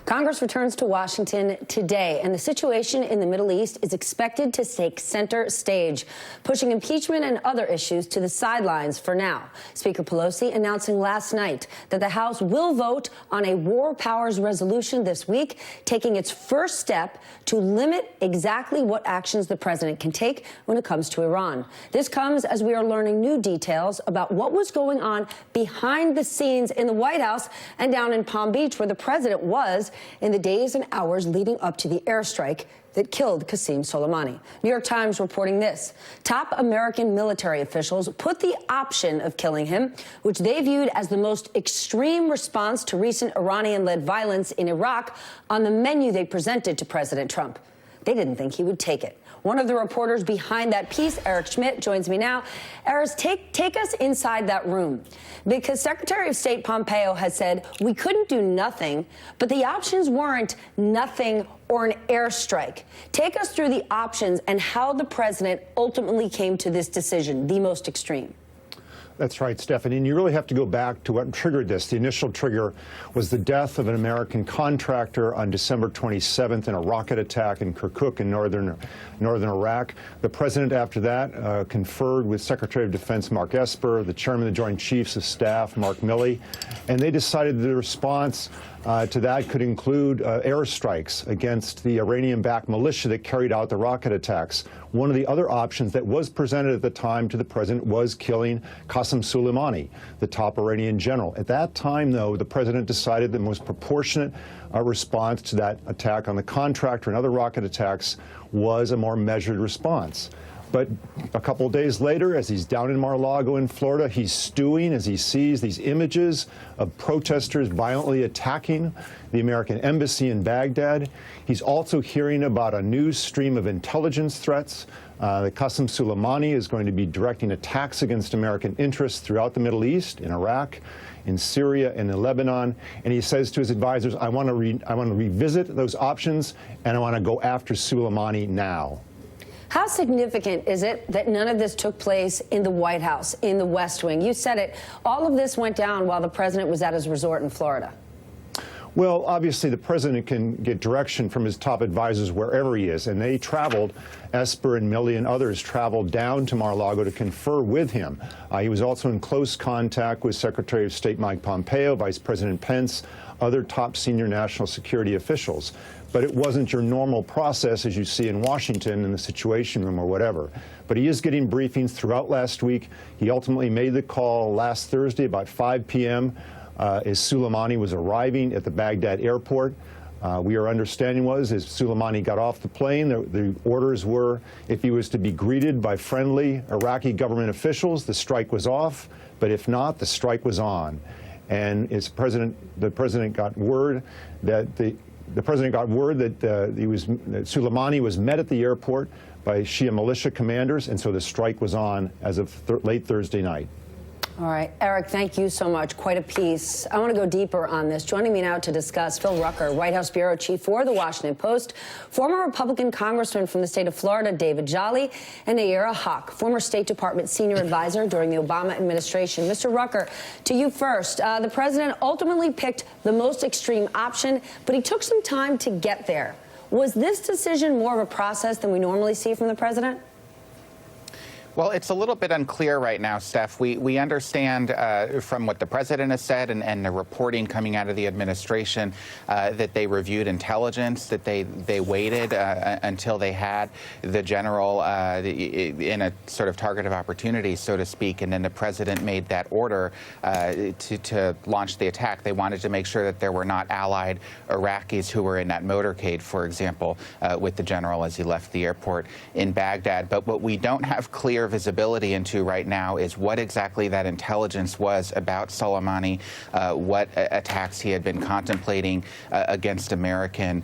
Congress returns to Washington today, and the situation in the Middle East is expected to take center stage, pushing impeachment and other issues to the sidelines for now. Speaker Pelosi announcing last night that the House will vote on a war powers resolution this week, taking its first step to limit exactly what actions the president can take when it comes to Iran. This comes as we are learning new details about what was going on behind the scenes in the White House and down in Palm Beach, where the president was in the days and hours leading up to the airstrike that killed Qasem Soleimani. New York Times reporting this. Top American military officials put the option of killing him, which they viewed as the most extreme response to recent Iranian-led violence in Iraq, on the menu they presented to President Trump. They didn't think he would take it. One of the reporters behind that piece, Eric Schmidt, joins me now. Eric, take us inside that room, because Secretary of State Pompeo has said we couldn't do nothing, but the options weren't nothing or an airstrike. Take us through the options and how the president ultimately came to this decision, the most extreme. That's right, Stephanie. And you really have to go back to what triggered this. The initial trigger was the death of an American contractor on December 27th in a rocket attack in Kirkuk in northern Iraq. The president, after that, conferred with Secretary of Defense Mark Esper, the chairman of the Joint Chiefs of Staff, Mark Milley, and they decided the response to that could include airstrikes against the Iranian-backed militia that carried out the rocket attacks. One of the other options that was presented at the time to the president was killing Qasem Soleimani, the top Iranian general. At that time, though, the president decided the most proportionate response to that attack on the contractor and other rocket attacks was a more measured response. But a couple of days later, as he's down in Mar-a-Lago in Florida, he's stewing as he sees these images of protesters violently attacking the American embassy in Baghdad. He's also hearing about a new stream of intelligence threats. That Qasem Soleimani is going to be directing attacks against American interests throughout the Middle East, in Iraq, in Syria, and in Lebanon. And he says to his advisors, I want to revisit those options, and I want to go after Soleimani now. How significant is it that none of this took place in the White House, in the West Wing? You said it. All of this went down while the president was at his resort in Florida. Well, obviously, the president can get direction from his top advisors wherever he is, and they traveled, Esper and Milley and others traveled down to Mar-a-Lago to confer with him. He was also in close contact with Secretary of State Mike Pompeo, Vice President Pence, other top senior national security officials. But it wasn't your normal process as you see in Washington in the Situation Room or whatever. But he is getting briefings throughout last week. He ultimately made the call last Thursday about 5 p.m. As Soleimani was arriving at the Baghdad airport. Our understanding was as Soleimani got off the plane, the orders were if he was to be greeted by friendly Iraqi government officials, the strike was off. But if not, the strike was on. And the president got word that Soleimani was met at the airport by Shia militia commanders, and so the strike was on as of late Thursday night. All right, Eric, thank you so much. Quite a piece. I want to go deeper on this. Joining me now to discuss, Phil Rucker, White House bureau chief for The Washington Post, former Republican congressman from the state of Florida, David Jolly, and Nayyera, former State Department senior advisor during the Obama administration. Mr. Rucker, to you first. The president ultimately picked the most extreme option, but he took some time to get there. Was this decision more of a process than we normally see from the president? Well, it's a little bit unclear right now, Steph. We understand from what the president has said and the reporting coming out of the administration that they reviewed intelligence, that they waited until they had the general in a sort of target of opportunity, so to speak, and then the president made that order to launch the attack. They wanted to make sure that there were not allied Iraqis who were in that motorcade, for example, with the general as he left the airport in Baghdad. But what we don't have clear visibility into right now is what exactly that intelligence was about Soleimani, what attacks he had been contemplating against American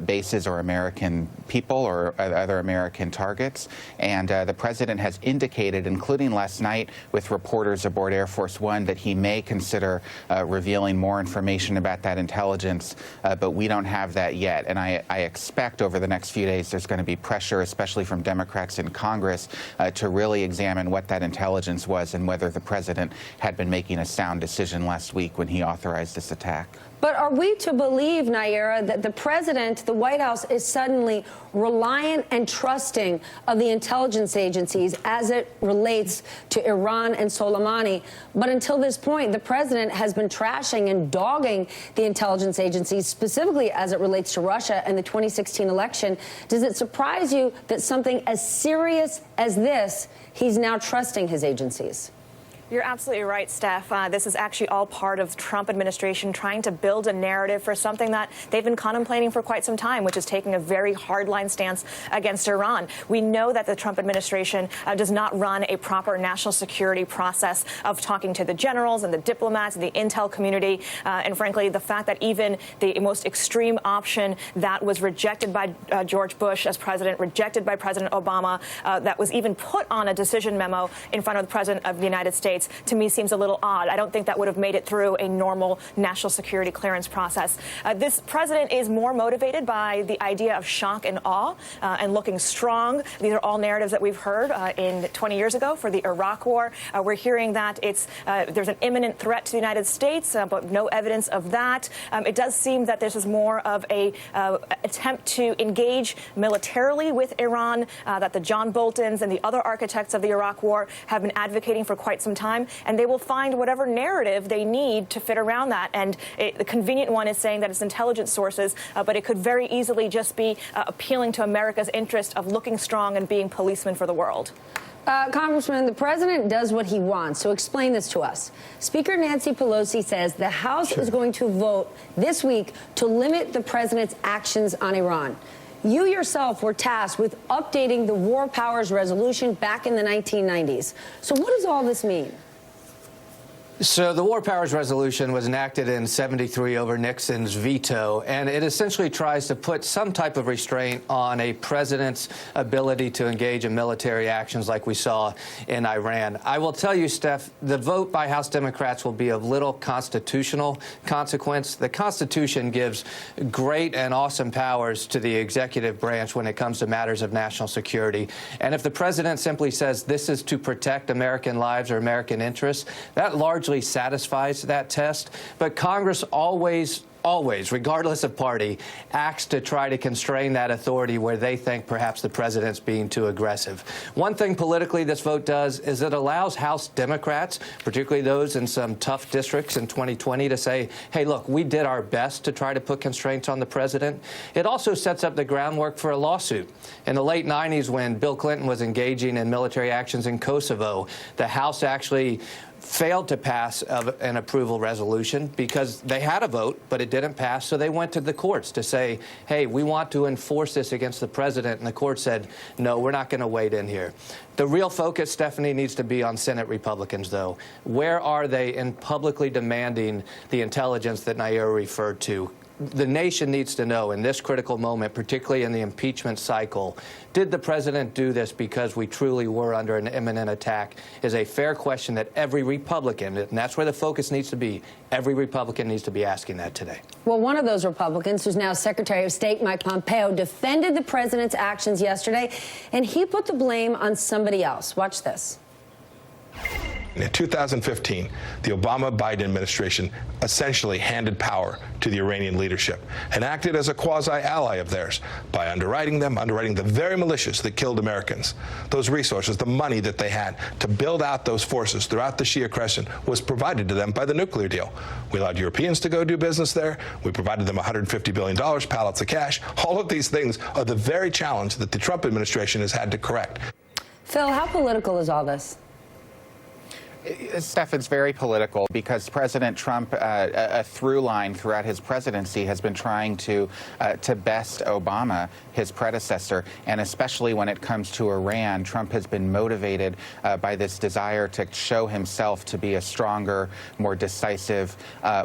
bases or American people or other American targets. And the president has indicated, including last night with reporters aboard Air Force One, that he may consider revealing more information about that intelligence, but we don't have that yet. And I expect over the next few days there's going to be pressure, especially from Democrats in Congress, to really examine what that intelligence was and whether the president had been making a sound decision last week when he authorized this attack. But are we to believe, Nayyera, that the president, the White House, is suddenly reliant and trusting of the intelligence agencies as it relates to Iran and Soleimani? But until this point, the president has been trashing and dogging the intelligence agencies, specifically as it relates to Russia and the 2016 election. Does it surprise you that something as serious as this, he's now trusting his agencies? You're absolutely right, Steph. This is actually all part of the Trump administration trying to build a narrative for something that they've been contemplating for quite some time, which is taking a very hardline stance against Iran. We know that the Trump administration does not run a proper national security process of talking to the generals and the diplomats and the intel community. And frankly, the fact that even the most extreme option that was rejected by George Bush as president, rejected by President Obama, that was even put on a decision memo in front of the president of the United States, to me seems a little odd. I don't think that would have made it through a normal national security clearance process. This president is more motivated by the idea of shock and awe and looking strong. These are all narratives that we've heard in 20 years ago for the Iraq War. We're hearing that there's an imminent threat to the United States, but no evidence of that. It does seem that this is more of a attempt to engage militarily with Iran, that the John Boltons and the other architects of the Iraq War have been advocating for quite some time, and they will find whatever narrative they need to fit around that. And the convenient one is saying that it's intelligence sources, but it could very easily just be appealing to America's interest of looking strong and being policemen for the world. Congressman, the president does what he wants, so explain this to us. Speaker Nancy Pelosi says the House is going to vote this week to limit the president's actions on Iran. You yourself were tasked with updating the War Powers Resolution back in the 1990s. So what does all this mean? So the War Powers Resolution was enacted in '73 over Nixon's veto, and it essentially tries to put some type of restraint on a president's ability to engage in military actions like we saw in Iran. I will tell you, Steph, the vote by House Democrats will be of little constitutional consequence. The Constitution gives great and awesome powers to the executive branch when it comes to matters of national security. And if the president simply says this is to protect American lives or American interests, that largely satisfies that test. But Congress always, regardless of party, acts to try to constrain that authority where they think perhaps the president's being too aggressive. One thing politically this vote does is it allows House Democrats, particularly those in some tough districts in 2020, to say, hey, look, we did our best to try to put constraints on the president. It also sets up the groundwork for a lawsuit. In the late 90s, when Bill Clinton was engaging in military actions in Kosovo, the House actually failed to pass an approval resolution because they had a vote, but it didn't pass. So they went to the courts to say, hey, we want to enforce this against the president. And the court said, no, we're not going to wade in here. The real focus, Stephanie, needs to be on Senate Republicans, though. Where are they in publicly demanding the intelligence that Nayyera referred to? The nation needs to know in this critical moment, particularly in the impeachment cycle, did the president do this because we truly were under an imminent attack? Is a fair question that every Republican, and that's where the focus needs to be, every Republican needs to be asking that today. Well, one of those Republicans, who's now Secretary of State Mike Pompeo, defended the president's actions yesterday, and he put the blame on somebody else. Watch this. In 2015, the Obama-Biden administration essentially handed power to the Iranian leadership and acted as a quasi-ally of theirs by underwriting the very militias that killed Americans. Those resources, the money that they had to build out those forces throughout the Shia Crescent was provided to them by the nuclear deal. We allowed Europeans to go do business there. We provided them $150 billion, pallets of cash. All of these things are the very challenge that the Trump administration has had to correct. Phil, how political is all this? Steph, it's very political because President Trump, a through line throughout his presidency, has been trying to best Obama, his predecessor, and especially when it comes to Iran, Trump has been motivated by this desire to show himself to be a stronger, more decisive,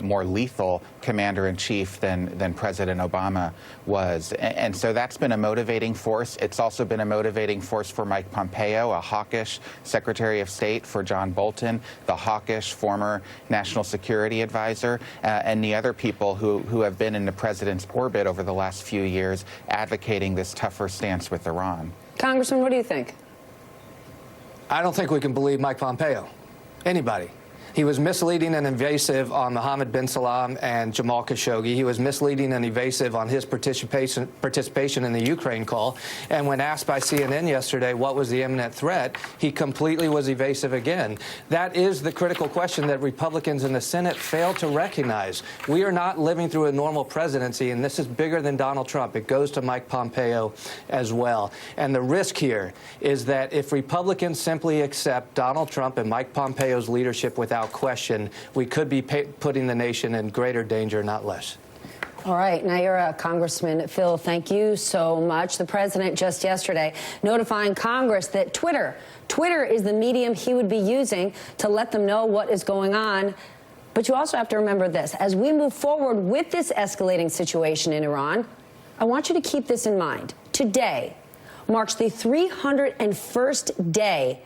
more lethal commander-in-chief than President Obama was. And so that's been a motivating force. It's also been a motivating force for Mike Pompeo, a hawkish Secretary of State, for John Bolton, the hawkish former national security advisor, and the other people who have been in the president's orbit over the last few years advocating this tougher stance with Iran. Congressman, what do you think? I don't think we can believe Mike Pompeo. Anybody. He was misleading and invasive on Mohammed bin Salman and Jamal Khashoggi. He was misleading and evasive on his participation in the Ukraine call. And when asked by CNN yesterday what was the imminent threat, he completely was evasive again. That is the critical question that Republicans in the Senate fail to recognize. We are not living through a normal presidency, and this is bigger than Donald Trump. It goes to Mike Pompeo as well. And the risk here is that if Republicans simply accept Donald Trump and Mike Pompeo's leadership without question, we could be putting the nation in greater danger, not less. All right, Nayyera, Congressman Phil, thank you so much. The president just yesterday notifying Congress that Twitter is the medium he would be using to let them know what is going on. But you also have to remember this. As we move forward with this escalating situation in Iran, I want you to keep this in mind. Today marks the 301st day